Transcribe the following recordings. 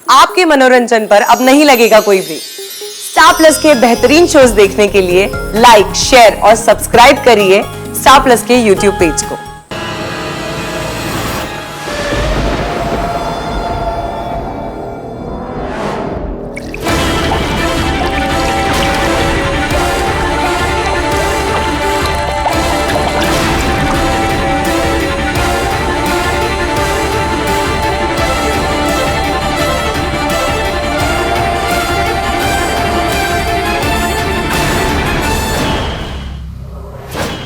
आपके मनोरंजन पर अब नहीं लगेगा कोई ब्रेक। स्टार प्लस के बेहतरीन शोज देखने के लिए लाइक, शेयर और सब्सक्राइब करिए स्टार प्लस के यूट्यूब पेज को।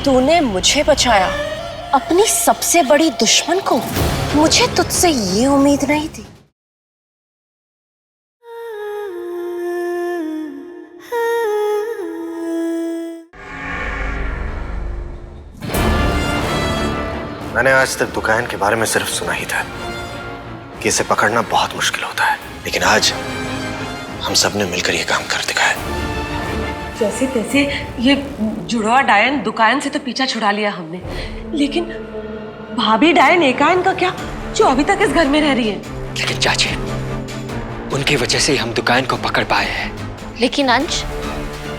तूने मुझे बचाया, अपनी सबसे बड़ी दुश्मन को। मुझे तुझसे ये उम्मीद नहीं थी। मैंने आज तक दुकान के बारे में सिर्फ सुना ही था कि इसे पकड़ना बहुत मुश्किल होता है, लेकिन आज हम सब ने मिलकर ये काम कर दिखाया। जैसे तैसे ये जुड़वा डायन दुकान से तो पीछा छुड़ा लिया हमने, लेकिन भाभी डायन एकायन का क्या, जो अभी तक इस घर में रह रही है? लेकिन चाची, उनकी वजह से हम दुकान को पकड़ पाए हैं। लेकिन अंश,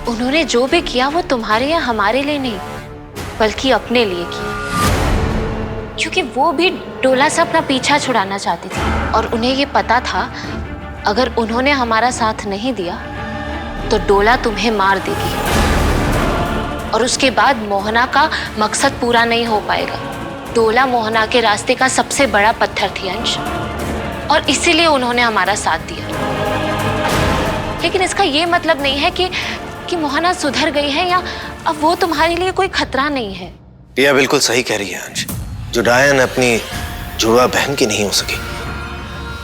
उन्होंने जो भी किया वो तुम्हारे या हमारे लिए नहीं, बल्कि अपने लिए किया, क्योंकि वो भी डोला से अपना पीछा छुड़ाना चाहती थी और उन्हें ये पता था अगर उन्होंने हमारा साथ नहीं दिया तो डोला तुम्हें मार देगी और उसके बाद मोहना का मकसद पूरा नहीं हो पाएगा। डोला मोहना के रास्ते का सबसे बड़ा पत्थर थी अंश, और इसीलिए उन्होंने हमारा साथ दिया। लेकिन इसका ये मतलब नहीं है कि मोहना सुधर गई है या अब वो तुम्हारे लिए कोई खतरा नहीं है। पिया बिल्कुल सही कह रही है अंश। जो डायन अपनी जुड़वा बहन की नहीं हो सकी,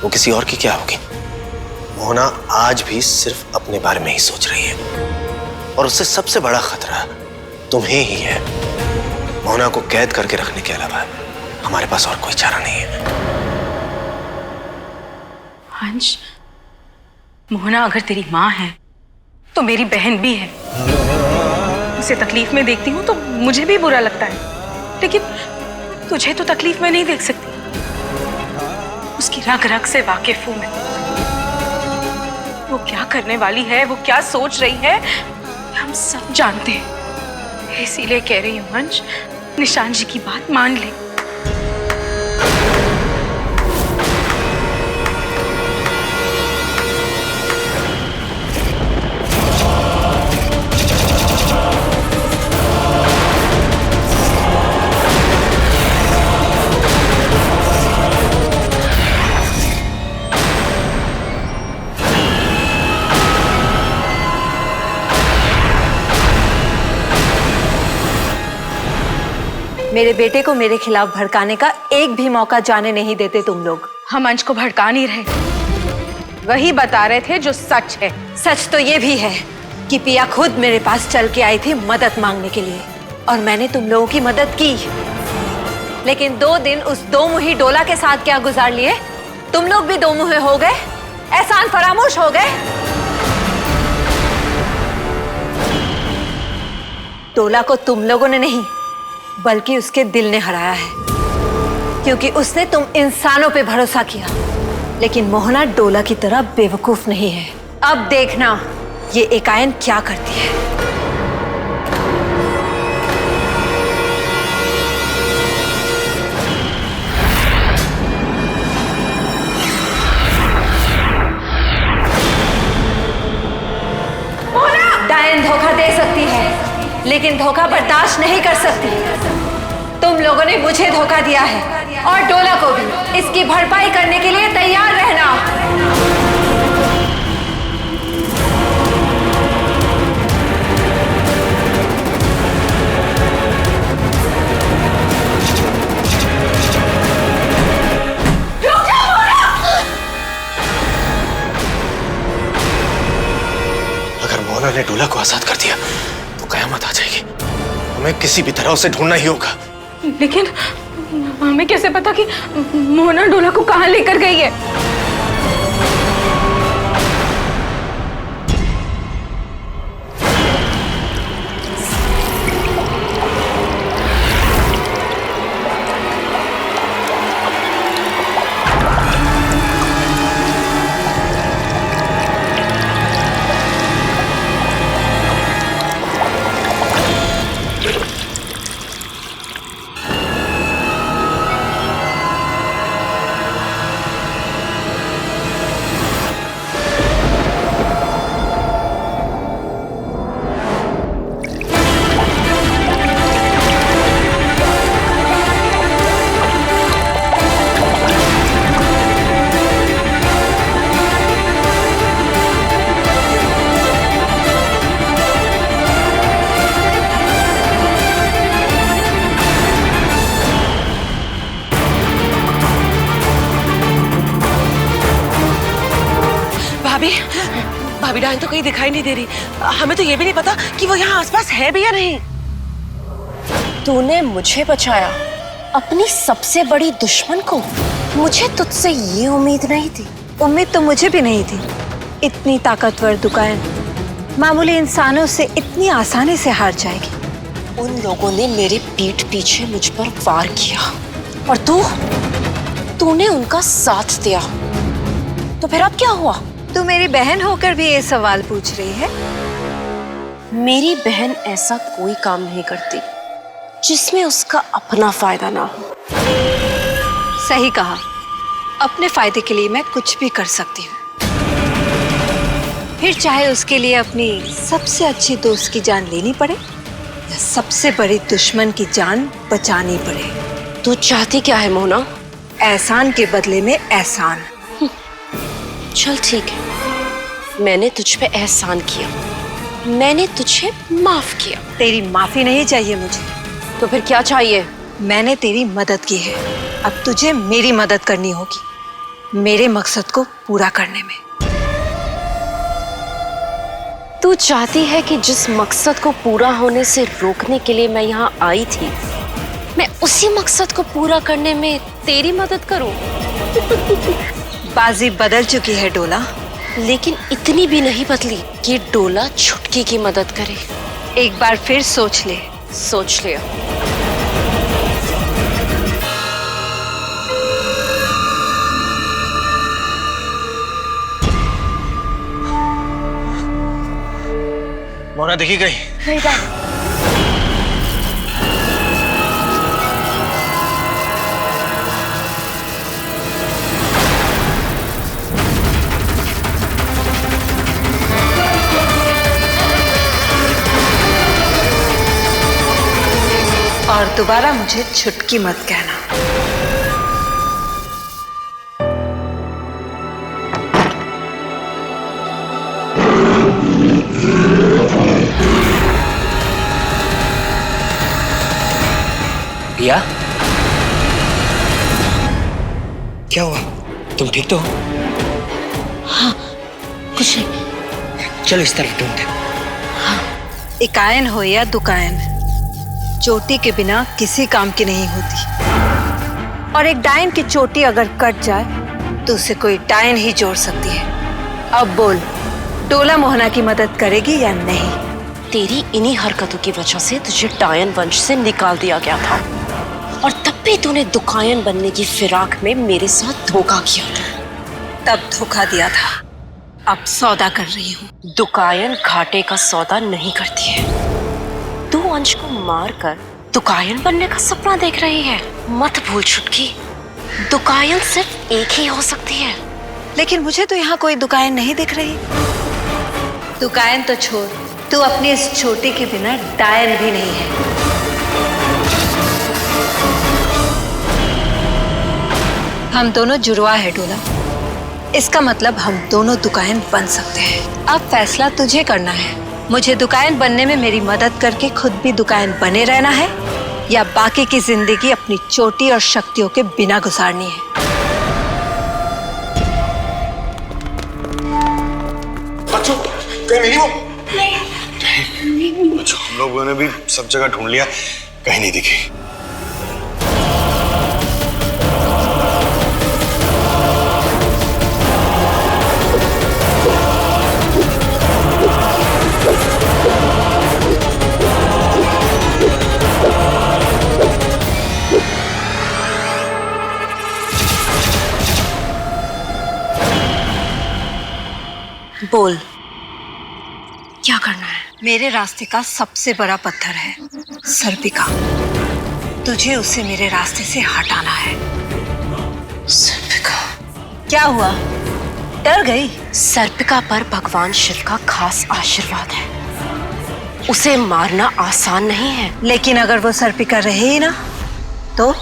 वो किसी और की क्या होगी? मोहना आज भी सिर्फ अपने बारे में ही सोच रही है और उससे सबसे बड़ा खतरा तुम्हें ही है। मोहना को कैद करके रखने के अलावा हमारे पास और कोई चारा नहीं है। अंश, मोहना अगर तेरी माँ है तो मेरी बहन भी है। उसे तकलीफ में देखती हूँ तो मुझे भी बुरा लगता है, लेकिन तुझे तो तकलीफ में नहीं देख सकती। उसकी रग रग से वाकिफ हूं मैं। वो क्या करने वाली है, वो क्या सोच रही है, हम सब जानते हैं। इसीलिए कह रही हूँ अंश, निशान जी की बात मान ले। मेरे बेटे को मेरे खिलाफ भड़काने का एक भी मौका जाने नहीं देते तुम लोग। हम अंश को भड़का नहीं रहे, वही बता रहे थे जो सच है। सच तो ये भी है कि पिया खुद मेरे पास चल के आई थी मदद मांगने के लिए, और मैंने तुम लोगों की मदद की। लेकिन 2 दिन उस दो मुही डोला के साथ क्या गुजार लिए? तुम लोग भी दो मुहे हो गए, एहसान फरामोश हो गए। डोला को तुम लोगों ने नहीं बल्कि उसके दिल ने हराया है, क्योंकि उसने तुम इंसानों पे भरोसा किया। लेकिन मोहना डोला की तरह बेवकूफ नहीं है। अब देखना ये एकायन क्या करती है। डायन धोखा दे सकती है, लेकिन धोखा बर्दाश्त नहीं कर सकती। तुम लोगों ने मुझे धोखा दिया है और डोला को भी। इसकी भरपाई करने के लिए तैयार रहना। अगर मोहना ने डोला को आजाद कर दिया तो कयामत आ जाएगी। हमें किसी भी तरह उसे ढूंढना ही होगा। लेकिन हमें कैसे पता कि मोहना डोला को कहाँ लेकर गई है? भाभी भाभी डायन तो कहीं दिखाई नहीं दे रही। हमें तो ये भी नहीं पता कि वो यहाँ आसपास है भी या नहीं। तूने मुझे बचाया, अपनी सबसे बड़ी दुश्मन को। मुझे तुझसे ये उम्मीद नहीं थी। उम्मीद तो मुझे भी नहीं थी। इतनी ताकतवर दुकान मामूली इंसानों से इतनी आसानी से हार जाएगी। उन लोगों ने मेरे पीठ पीछे मुझ पर वार किया और तूने उनका साथ दिया। तो फिर अब क्या हुआ? तू मेरी बहन होकर भी ये सवाल पूछ रही है? मेरी बहन ऐसा कोई काम नहीं करती जिसमें उसका अपना फायदा ना हो। सही कहा। अपने फायदे के लिए मैं कुछ भी कर सकती हूँ, फिर चाहे उसके लिए अपनी सबसे अच्छी दोस्त की जान लेनी पड़े या सबसे बड़ी दुश्मन की जान बचानी पड़े। तू चाहती क्या है मोना? एहसान के बदले में एहसान। चल ठीक है, मैंने तुझ पे एहसान किया, मैंने तुझे माफ किया। तेरी माफी नहीं चाहिए मुझे। तो फिर क्या चाहिए? मैंने तेरी मदद की है, अब तुझे मेरी मदद करनी होगी मेरे मकसद को पूरा करने में। तू चाहती है कि जिस मकसद को पूरा होने से रोकने के लिए मैं यहाँ आई थी, मैं उसी मकसद को पूरा करने में तेरी मदद करूं? बाजी बदल चुकी है डोला। लेकिन इतनी भी नहीं बदली कि डोला छुटकी की मदद करे। एक बार फिर सोच ले। सोच लिया। मोना दिखी गई? और दोबारा मुझे छुटकी मत कहना। पिया, क्या हुआ? तुम ठीक तो हो? कुछ नहीं। चलो इस तरफ ढूंढते। इकायन हो या दुकायन, चोटी के बिना किसी काम की नहीं होती। और एक डायन की चोटी अगर कट जाए तो उसे कोई डायन ही जोड़ सकती है। अब बोल, डोला मोहना की मदद करेगी या नहीं? तेरी इन्हीं हरकतों की वजह से तुझे डायन वंश से निकाल दिया गया था, और तब भी तूने दुकायन बनने की फिराक में मेरे साथ धोखा किया था। तब धोखा दिया था, अब सौदा कर रही हूँ। दुकायन घाटे का सौदा नहीं करती है। तू अंश को मारकर दुकायन बनने का सपना देख रही है। मत भूल छुटकी, दुकायन सिर्फ एक ही हो सकती है। लेकिन मुझे तो यहाँ कोई दुकायन नहीं दिख रही। दुकायन तो छोड़, तू अपनी इस छोटी के बिना डायन भी नहीं है। हम दोनों जुड़वा है डोला, इसका मतलब हम दोनों दुकायन बन सकते हैं। अब फैसला तुझे करना है। मुझे दुकायन बनने में मेरी मदद करके खुद भी दुकायन बने रहना है, या बाकी की जिंदगी अपनी चोटी और शक्तियों के बिना गुजारनी है। बच्चों, कहीं मिली वो? नहीं। बच्चों, हम लोगों ने भी सब जगह ढूंढ लिया, कहीं नहीं दिखी। बोल, क्या करना है? मेरे रास्ते का सबसे बड़ा पत्थर है सर्पिका। तुझे उसे मेरे रास्ते से हटाना है। सर्पिका? क्या हुआ, डर गई? सर्पिका पर भगवान शिव का खास आशीर्वाद है। उसे मारना आसान नहीं है। लेकिन अगर वो सर्पिका रहे ही ना तो?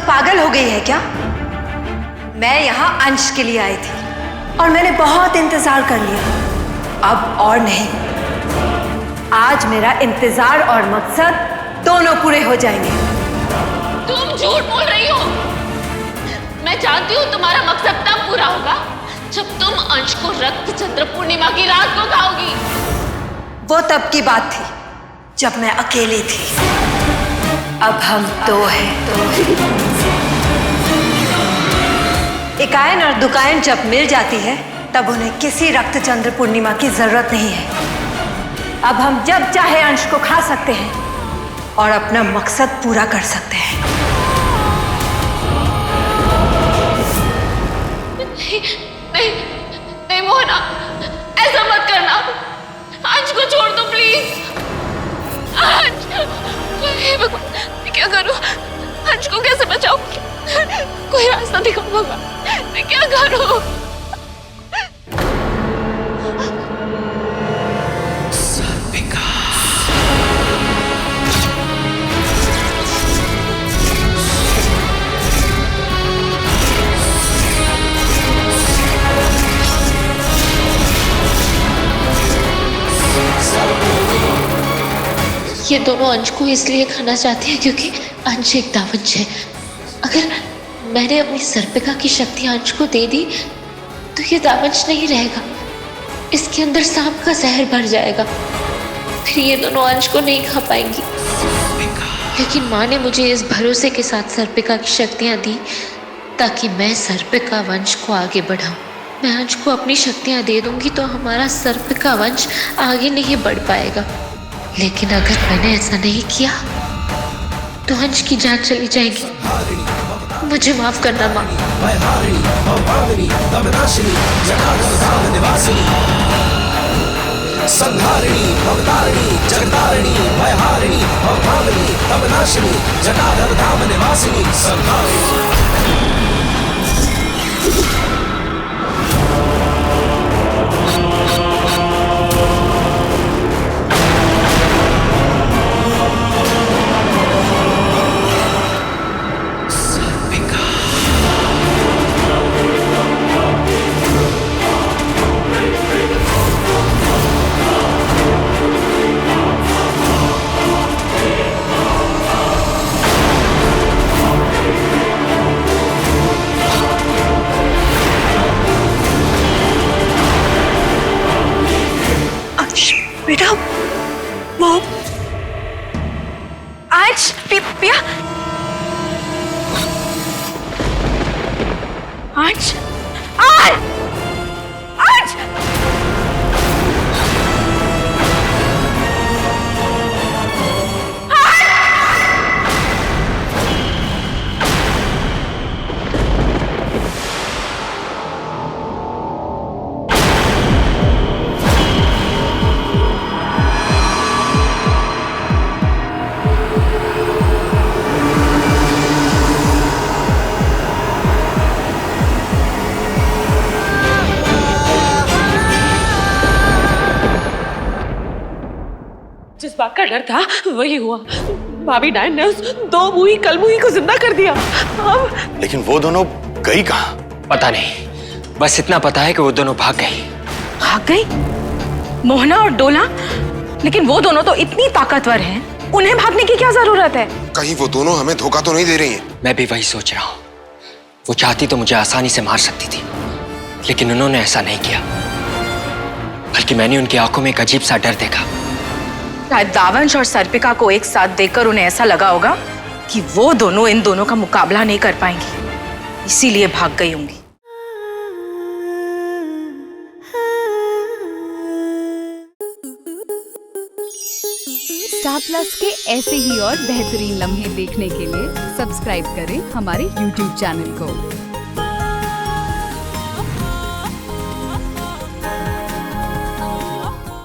पागल हो गई है क्या? मैं यहाँ अंश के लिए आई थी और मैंने बहुत इंतजार कर लिया। अब और नहीं, आज मेरा इंतजार और मकसद दोनों पूरे हो जाएंगे। तुम झूठ बोल रही हो। मैं जानती हूँ तुम्हारा मकसद तब पूरा होगा जब तुम अंश को रक्त चंद्र पूर्णिमा की रात को खाओगी। वो तब की बात थी जब मैं अकेली थी। अब हम दो हैं। इकायन और दुकायन जब मिल जाती है तब उन्हें किसी रक्त चंद्र पूर्णिमा की जरूरत नहीं है। अब हम जब चाहे अंश को खा सकते हैं और अपना मकसद पूरा कर सकते हैं। नहीं नहीं मोहना, ऐसा मत करना। अंश को छोड़ दो प्लीज। अंश, हे भगवान, मैं क्या करूं? अंश को कैसे बचाऊं? कोई रास्ता दिखाओ भगवान, मैं क्या करूं? ये दोनों अंश को इसलिए खाना चाहते हैं क्योंकि अंश एक दावंश है। अगर मैंने अपनी सर्पिका की शक्ति अंश को दे दी तो ये दावंश नहीं रहेगा, इसके अंदर सांप का जहर भर जाएगा, फिर ये दोनों अंश को नहीं खा पाएंगी। लेकिन माँ ने मुझे इस भरोसे के साथ सर्पिका की शक्तियाँ दी ताकि मैं सर्पिका वंश को आगे बढ़ाऊं। मैं अंश को अपनी शक्तियाँ दे दूंगी तो हमारा सर्पिका वंश आगे नहीं बढ़ पाएगा। लेकिन अगर मैंने ऐसा नहीं किया तो अंश की जान चली जाएगी। मुझे माफ करना माँ। संहारिणी भवतारिणी जगतारिणी भयहारिणी भवभामिनी तपनाशिनी जटाधर धाम निवासिनी संहारिणी। बेटा, वो आज पिया आज आज आज जिस बात का डर था वही हुआ। भाभी डायन ने उस दो मुही कलमुही को जिंदा कर दिया। अब लेकिन वो दोनों गई कहाँ? पता नहीं, बस इतना पता है कि वो दोनों भाग गई। भाग गई? मोहना और डोला? लेकिन वो दोनों तो इतनी ताकतवर हैं, उन्हें भागने की क्या जरूरत है? कहीं वो दोनों हमें धोखा तो नहीं दे रही हैं? मैं भी वही सोच रहा हूँ। वो चाहती तो मुझे आसानी से मार सकती थी, लेकिन उन्होंने ऐसा नहीं किया। बल्कि मैंने उनकी आंखों में एक अजीब सा डर देखा। शायद दावंश और सर्पिका को एक साथ देखकर उन्हें ऐसा लगा होगा कि वो दोनों इन दोनों का मुकाबला नहीं कर पाएंगी, इसीलिए भाग गई होंगी। स्टार प्लस के ऐसे ही और बेहतरीन लम्हे देखने के लिए सब्सक्राइब करें हमारे YouTube चैनल को।